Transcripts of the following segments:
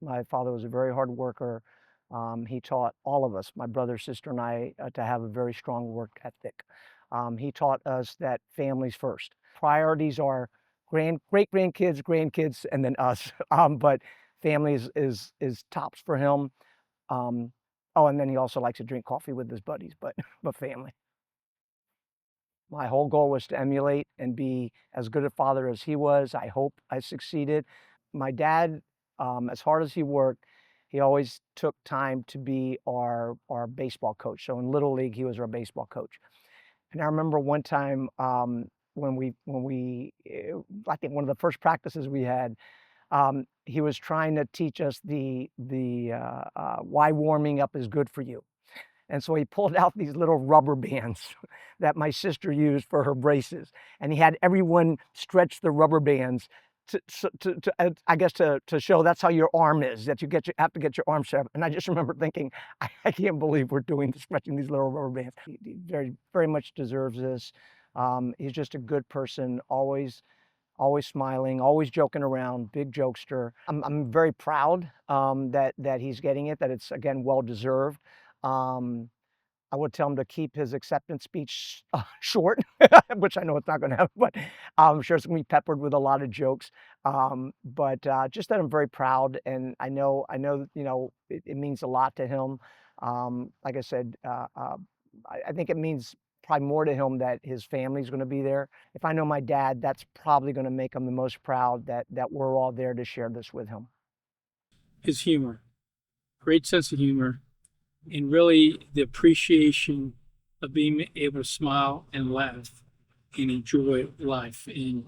My father was a very hard worker. He taught all of us, my brother, sister, and I, to have a very strong work ethic. He taught us that families first. Priorities are great grandkids, grandkids, and then us. But family is tops for him. Um, oh, and then he also likes to drink coffee with his buddies, but but family. My whole goal was to emulate and be as good a father as he was. I hope I succeeded. My dad, as hard as he worked, he always took time to be our baseball coach. So in Little League, he was our baseball coach. And I remember one time I think one of the first practices we had, he was trying to teach us the why warming up is good for you. And so he pulled out these little rubber bands that my sister used for her braces, and he had everyone stretch the rubber bands I guess to show that's how your arm is, that have to get your arm set up. And I just remember thinking, I can't believe we're doing stretching these little rubber bands. He very much deserves this. He's just a good person, always smiling, always joking around, big jokester. I'm very proud that he's getting it, that it's again well deserved. Um, I would tell him to keep his acceptance speech short, which I know it's not going to happen, but I'm sure it's going to be peppered with a lot of jokes. But just that I'm very proud, and I know it means a lot to him. Like I said, I think it means probably more to him that his family's going to be there. If I know my dad, that's probably going to make him the most proud that we're all there to share this with him. His humor, great sense of humor, and really the appreciation of being able to smile and laugh and enjoy life. And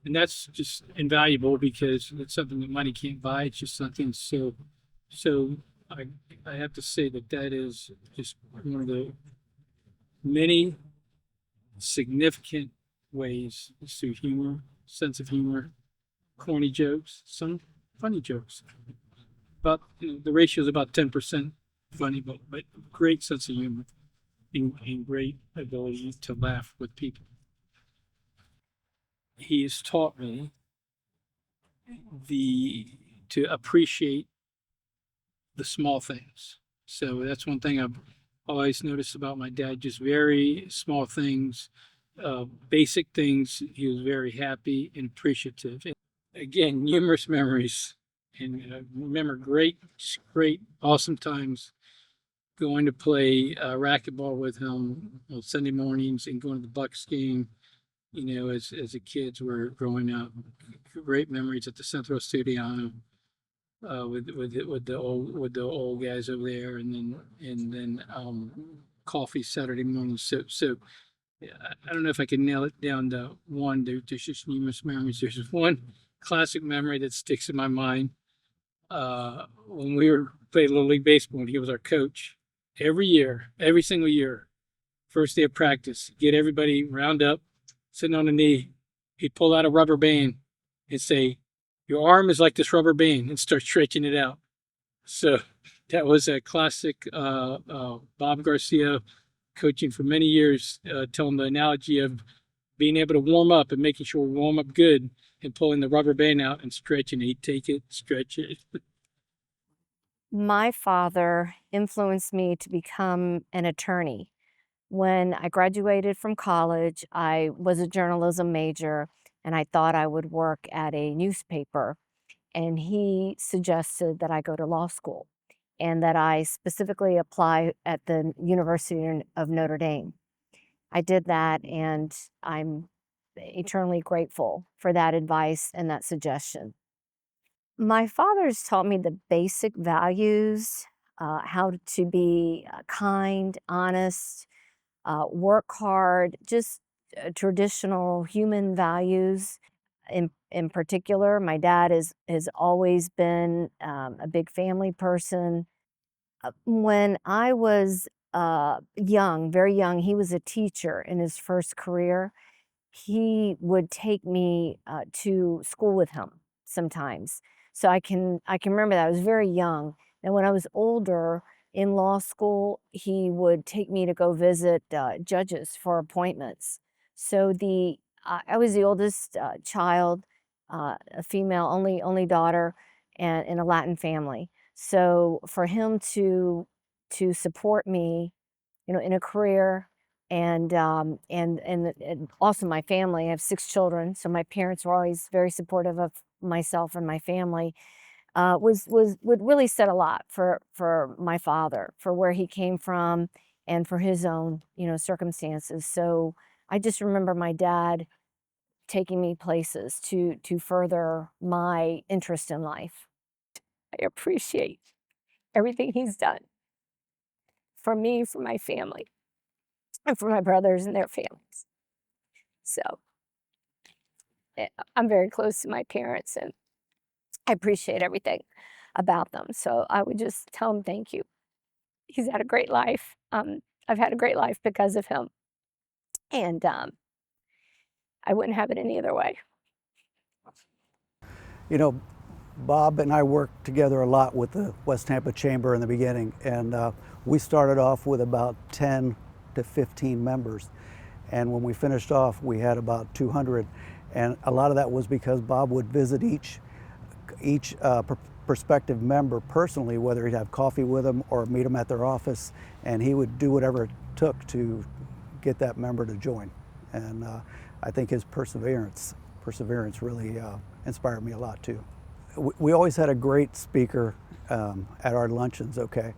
that's just invaluable because it's something that money can't buy. It's just something so I I have to say that that is just one of the many significant ways through humor, sense of humor, corny jokes, some funny jokes. But the ratio is about 10% funny, but great sense of humor and great ability to laugh with people. He has taught me the to appreciate the small things. So that's one thing I've always noticed about my dad, just very small things, basic things. He was very happy and appreciative. And again, numerous memories and remember great, awesome times going to play racquetball with him on Sunday mornings and going to the Bucks game. As a kids were growing up, great memories at the Central Studio with the old guys over there, and then coffee Saturday mornings. So yeah, I don't know if I can nail it down to one. There's just numerous memories. There's one classic memory that sticks in my mind. When we were playing Little League Baseball, and he was our coach every year, every single year. First day of practice, get everybody round up, sitting on a knee. He'd pull out a rubber band and say, "Your arm is like this rubber band," and start stretching it out. So that was a classic Bob Garcia coaching for many years, telling the analogy of being able to warm up and making sure we warm up good and pulling the rubber band out and stretching it. He'd take it, stretch it. My father influenced me to become an attorney. When I graduated from college, I was a journalism major and I thought I would work at a newspaper. And he suggested that I go to law school and that I specifically apply at the University of Notre Dame. I did that, and I'm eternally grateful for that advice and that suggestion. My father's taught me the basic values, how to be kind, honest, work hard, just traditional human values. In particular, my dad has always been a big family person. When I was young, very young, he was a teacher in his first career. He would take me to school with him sometimes. So I can remember that. I was very young. And when I was older in law school, he would take me to go visit judges for appointments. So I was the oldest child, a female only daughter, and in a Latin family. So for him to support me, in a career, and also my family. I have 6 children, so my parents were always very supportive of myself and my family. Would really said a lot for my father, for where he came from, and for his own circumstances. So I just remember my dad taking me places to further my interest in life. I appreciate everything he's done for me, for my family, and for my brothers and their families. So I'm very close to my parents, and I appreciate everything about them. So I would just tell him thank you. He's had a great life. I've had a great life because of him, and I wouldn't have it any other way. You know, Bob and I worked together a lot with the West Tampa Chamber in the beginning, and we started off with about 10 to 15 members. And when we finished off, we had about 200. And a lot of that was because Bob would visit each prospective member personally, whether he'd have coffee with them or meet them at their office, and he would do whatever it took to get that member to join. And I think his perseverance really inspired me a lot too. We always had a great speaker at our luncheons, okay?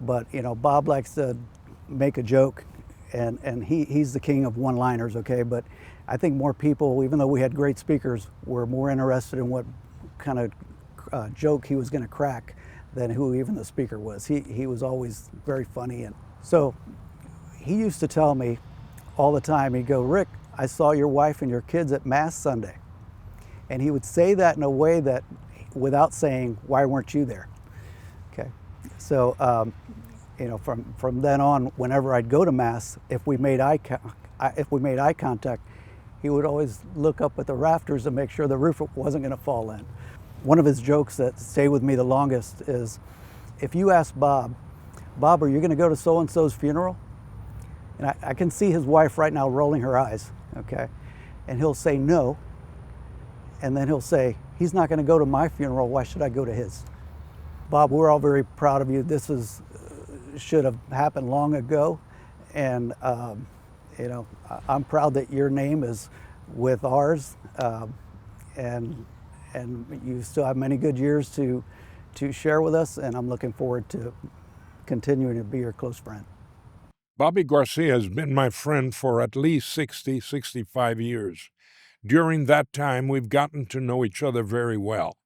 But Bob likes to make a joke, and he's the king of one-liners, okay? But I think more people, even though we had great speakers, were more interested in what kind of joke he was going to crack than who even the speaker was. He was always very funny, and so he used to tell me all the time, he'd go, "Rick, I saw your wife and your kids at Mass Sunday." And he would say that in a way that, without saying, "Why weren't you there?" Okay, so from then on, whenever I'd go to Mass, if we made eye contact, he would always look up at the rafters to make sure the roof wasn't going to fall in. One of his jokes that stayed with me the longest is, if you ask Bob, "Bob, are you going to go to so-and-so's funeral?" And I can see his wife right now rolling her eyes, okay? And he'll say no, and then he'll say, "He's not going to go to my funeral, why should I go to his?" Bob, we're all very proud of you. This should have happened long ago, and I'm proud that your name is with ours, and you still have many good years to share with us, and I'm looking forward to continuing to be your close friend. Bobby Garcia has been my friend for at least 60, 65 years. During that time, we've gotten to know each other very well.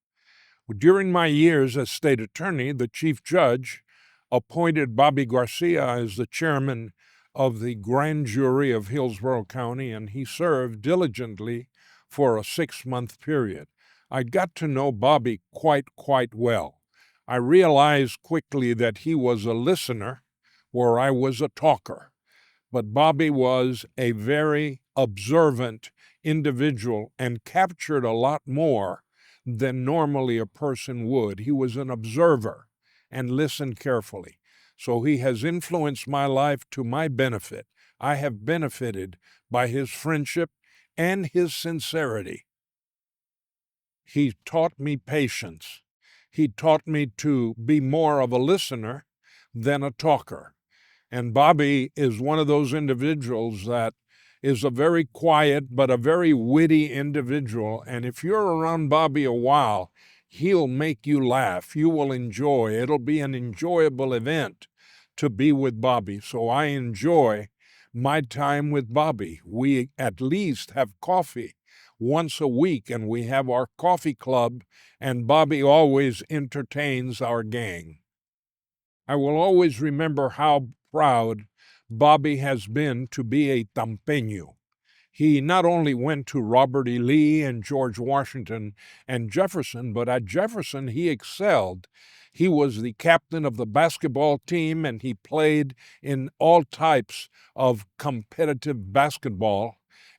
During my years as state attorney, the chief judge appointed Bobby Garcia as the chairman of the grand jury of Hillsborough County, and he served diligently for a 6-month period. I got to know Bobby quite well. I realized quickly that he was a listener where I was a talker. But Bobby was a very observant individual and captured a lot more than normally a person would. He was an observer and listened carefully. So he has influenced my life to my benefit. I have benefited by his friendship and his sincerity. He taught me patience. He taught me to be more of a listener than a talker. And Bobby is one of those individuals that is a very quiet but a very witty individual. And if you're around Bobby a while, he'll make you laugh. You will enjoy. It'll be an enjoyable event to be with Bobby. So I enjoy my time with Bobby. We at least have coffee once a week, and we have our coffee club, and Bobby always entertains our gang. I will always remember how proud Bobby has been to be a Tampeño. He not only went to Robert E. Lee and George Washington and Jefferson, but at Jefferson he excelled. He was the captain of the basketball team, and he played in all types of competitive basketball.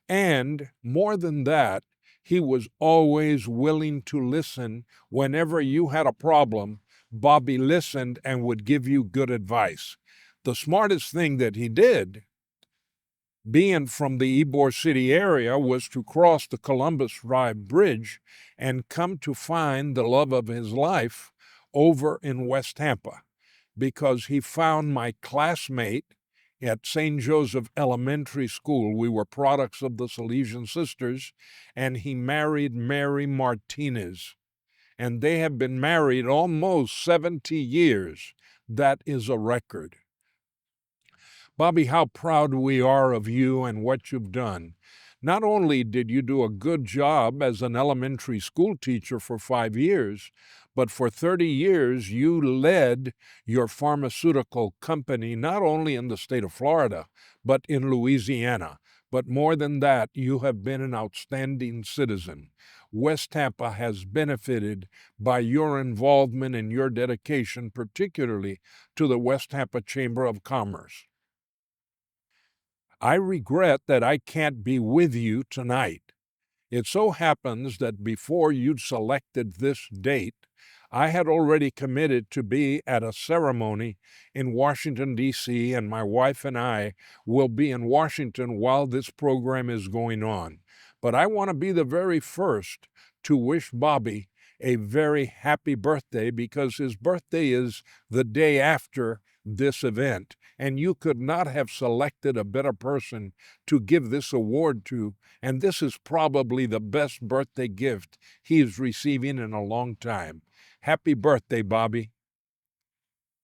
And more than that, he was always willing to listen whenever you had a problem. Bobby listened and would give you good advice. The smartest thing that he did being from the Ybor City area, was to cross the Columbus Drive Bridge and come to find the love of his life over in West Tampa, because he found my classmate at St. Joseph Elementary School. We were products of the Salesian Sisters, and he married Mary Martinez. And they have been married almost 70 years. That is a record. Bobby, how proud we are of you and what you've done. Not only did you do a good job as an elementary school teacher for 5 years, but for 30 years you led your pharmaceutical company not only in the state of Florida, but in Louisiana. But more than that, you have been an outstanding citizen. West Tampa has benefited by your involvement and your dedication, particularly to the West Tampa Chamber of Commerce. I regret that I can't be with you tonight. It so happens that before you'd selected this date, I had already committed to be at a ceremony in Washington, D.C., and my wife and I will be in Washington while this program is going on. But I want to be the very first to wish Bobby a very happy birthday, because his birthday is the day after this event, and you could not have selected a better person to give this award to, and this is probably the best birthday gift he is receiving in a long time. Happy birthday, Bobby.